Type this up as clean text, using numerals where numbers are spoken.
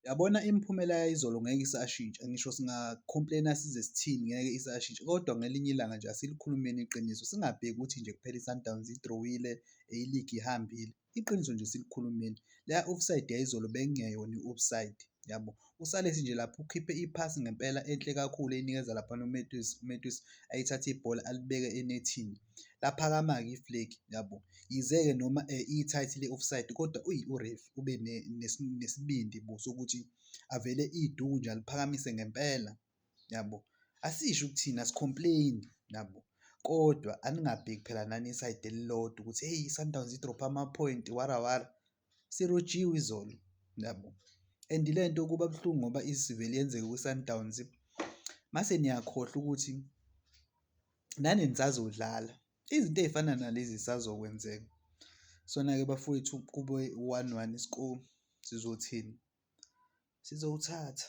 Yabona imiphumela yayizolo ngeke isashintsha, ngisho singa-complain-a size sithini ngeke isashintsha, kodwa ngelinye ilanga nje asilikhulumeni iqiniso. Singabheki ukuthi nje kuphela i-Sundowns idrowile, iligi ihambile. Iqiniso nje silikhulumeni. Leya offside yayizolo bekungeyona i-offside, yabo. USalesi nje lapho ukhiphe iphasi ngempela enhle kakhulu eyinikeza laphana uMetwis. UMetwis ayithathe ibhola alibeke enethini. Laphakama-ke iflegi, yabo. Yize-ke noma i-tight le-offside kodwa u-ref ube nesibindi bo sokuthi avele iduku nje aliphakamise ngempela, yabo. Asisho ukuthini, asi-complain-i, yabo, kodwa aningabheki phela nani isayidi elilodwa ukuthi hheyi i-Sundowns idrophe amaphoyinti wara wara. Sirojiwe izolo, yabo. And le nto kuba buhlungu ngoba isivele yenzeke kwi-Sundowns mase niyakhohlwa ukuthi nani nisazodlala. Izinto ey'fana nalezi zisazokwenzeka. So-na-ke bafowethu kube 1-1 i-score, sizothini? Sizowuthatha.